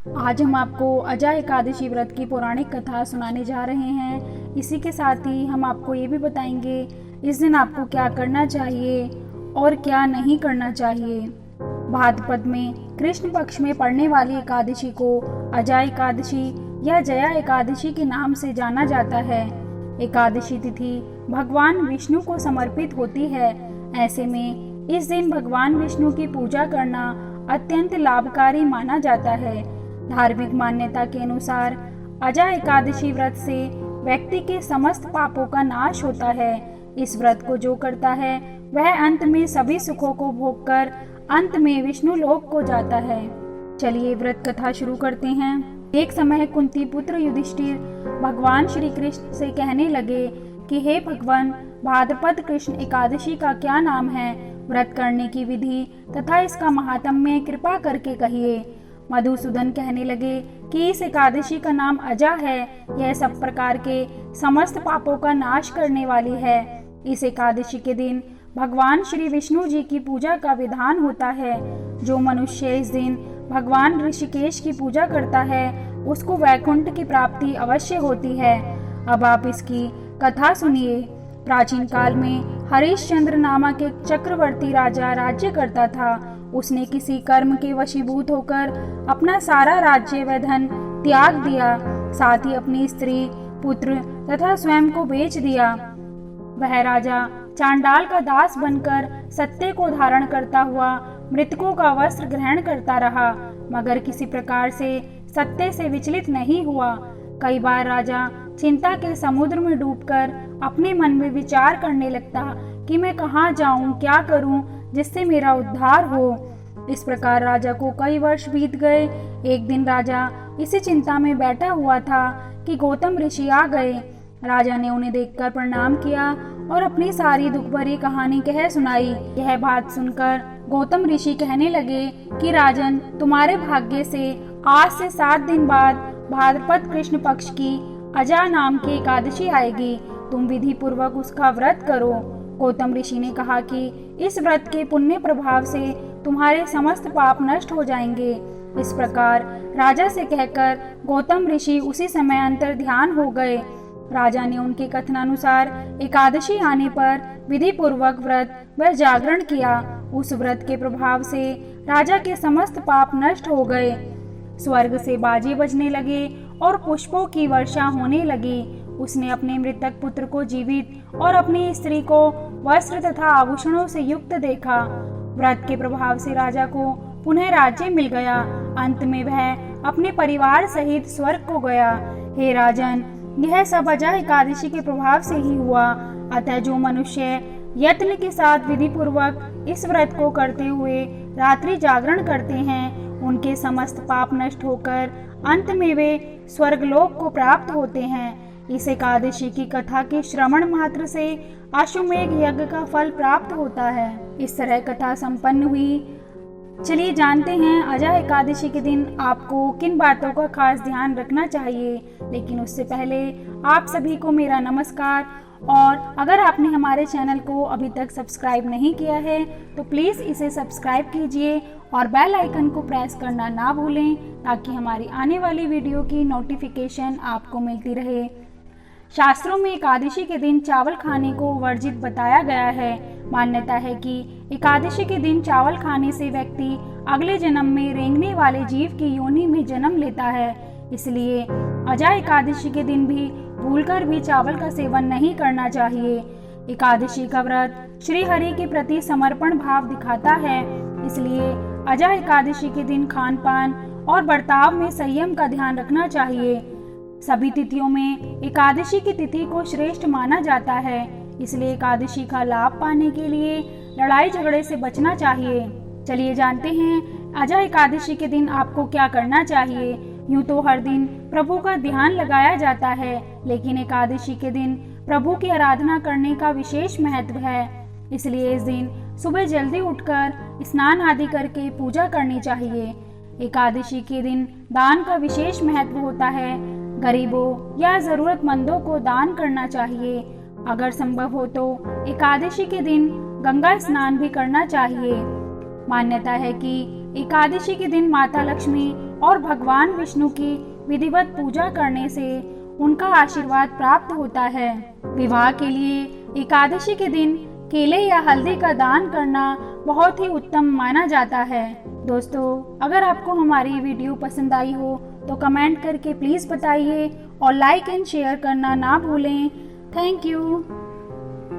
आज हम आपको अजा एकादशी व्रत की पौराणिक कथा सुनाने जा रहे हैं। इसी के साथ ही हम आपको ये भी बताएंगे इस दिन आपको क्या करना चाहिए और क्या नहीं करना चाहिए। भाद्रपद में कृष्ण पक्ष में पड़ने वाली एकादशी को अजा एकादशी या जया एकादशी के नाम से जाना जाता है। एकादशी तिथि भगवान विष्णु को समर्पित होती है। ऐसे में इस दिन भगवान विष्णु की पूजा करना अत्यंत लाभकारी माना जाता है। धार्मिक मान्यता के अनुसार अजा एकादशी व्रत से व्यक्ति के समस्त पापों का नाश होता है। इस व्रत को जो करता है वह अंत में सभी सुखों को भोगकर अंत में विष्णु लोक को जाता है। चलिए व्रत कथा शुरू करते हैं। एक समय कुंती पुत्र युधिष्ठिर भगवान श्री कृष्ण से कहने लगे कि हे भगवान, भाद्रपद कृष्ण एकादशी का क्या नाम है, व्रत करने की विधि तथा इसका महात्म्य कृपा करके कहिए। मधुसूदन कहने लगे कि इस एकादशी का नाम अजा है। यह सब प्रकार के समस्त पापों का नाश करने वाली है। इस एकादशी के दिन भगवान श्री विष्णु जी की पूजा का विधान होता है। जो मनुष्य इस दिन भगवान ऋषिकेश की पूजा करता है उसको वैकुंठ की प्राप्ति अवश्य होती है। अब आप इसकी कथा सुनिए। प्राचीन काल में हरिश्चंद्र नामक एक चक्रवर्ती राजा राज्य करता था। उसने किसी कर्म के वशीभूत होकर अपना सारा राज्य व धन त्याग दिया, साथ ही अपनी स्त्री, पुत्र तथा स्वयं को बेच दिया। वह राजा चांडाल का दास बनकर सत्य को धारण करता हुआ मृतकों का वस्त्र ग्रहण करता रहा, मगर किसी प्रकार से सत्य से विचलित नहीं हुआ। कई बार राजा चिंता के समुद्र में डूबकर अपने मन में विचार करने लगता कि मैं कहाँ जाऊं, क्या करूं जिससे मेरा उद्धार हो। इस प्रकार राजा को कई वर्ष बीत गए। एक दिन राजा इसी चिंता में बैठा हुआ था कि गौतम ऋषि आ गए। राजा ने उन्हें देखकर प्रणाम किया और अपनी सारी दुख भरी कहानी कह सुनाई। यह बात सुनकर गौतम ऋषि कहने लगे कि राजन, तुम्हारे भाग्य से आज से 7 दिन बाद भाद्रपद कृष्ण पक्ष की अजा नाम की एकादशी आएगी। तुम विधि पूर्वक उसका व्रत करो। गौतम ऋषि ने कहा कि इस व्रत के पुण्य प्रभाव से तुम्हारे समस्त पाप नष्ट हो जाएंगे। इस प्रकार राजा से कहकर गौतम ऋषि उसी समय अंतर ध्यान हो गए। राजा ने उनके कथनानुसार एकादशी आने पर विधि पूर्वक व्रत व जागरण किया। उस व्रत के प्रभाव से राजा के समस्त पाप नष्ट हो गए। स्वर्ग से बाजे बजने लगे और पुष्पों की वर्षा होने लगी। उसने अपने मृतक पुत्र को जीवित और अपनी स्त्री को वस्त्र तथा आभूषणों से युक्त देखा। व्रत के प्रभाव से राजा को पुनः राज्य मिल गया। अंत में वह अपने परिवार सहित स्वर्ग को गया। हे राजन, यह सब अजा एकादशी के प्रभाव से ही हुआ। अतः जो मनुष्य यत्न के साथ विधि पूर्वक इस व्रत को करते हुए रात्रि जागरण करते हैं, उनके समस्त पाप नष्ट होकर अंत में वे स्वर्गलोक को प्राप्त होते हैं। इस एकादशी की कथा के श्रवण मात्र से अश्वमेध यज्ञ का फल प्राप्त होता है। इस तरह कथा संपन्न हुई। चलिए जानते हैं अजा एकादशी के दिन आपको किन बातों का खास ध्यान रखना चाहिए। लेकिन उससे पहले आप सभी को मेरा नमस्कार। और अगर आपने हमारे चैनल को अभी तक सब्सक्राइब नहीं किया है तो प्लीज़ इसे सब्सक्राइब कीजिए और बेल आइकन को प्रेस करना ना भूलें, ताकि हमारी आने वाली वीडियो की नोटिफिकेशन आपको मिलती रहे। शास्त्रों में एकादशी के दिन चावल खाने को वर्जित बताया गया है। मान्यता है कि एकादशी के दिन चावल खाने से व्यक्ति अगले जन्म में रेंगने वाले जीव की योनि में जन्म लेता है। इसलिए अजा एकादशी के दिन भी भूलकर भी चावल का सेवन नहीं करना चाहिए। एकादशी का व्रत श्री हरि के प्रति समर्पण भाव दिखाता है। इसलिए अजा एकादशी के दिन खान पान और बर्ताव में संयम का ध्यान रखना चाहिए। सभी तिथियों में एकादशी की तिथि को श्रेष्ठ माना जाता है। इसलिए एकादशी का लाभ पाने के लिए लड़ाई झगड़े से बचना चाहिए। चलिए जानते हैं अजा एकादशी के दिन आपको क्या करना चाहिए। यूं तो हर दिन प्रभु का ध्यान लगाया जाता है, लेकिन एकादशी के दिन प्रभु की आराधना करने का विशेष महत्व है। इसलिए इस दिन सुबह जल्दी उठकर स्नान आदि करके पूजा करनी चाहिए। एकादशी के दिन दान का विशेष महत्व होता है। गरीबों या जरूरतमंदों को दान करना चाहिए। अगर संभव हो तो एकादशी के दिन गंगा स्नान भी करना चाहिए। मान्यता है कि एकादशी के दिन माता लक्ष्मी और भगवान विष्णु की विधिवत पूजा करने से उनका आशीर्वाद प्राप्त होता है। विवाह के लिए एकादशी के दिन केले या हल्दी का दान करना बहुत ही उत्तम माना जाता है। दोस्तों, अगर आपको हमारी वीडियो पसंद आई हो तो कमेंट करके प्लीज़ बताइए और लाइक एंड शेयर करना ना भूलें। Thank you.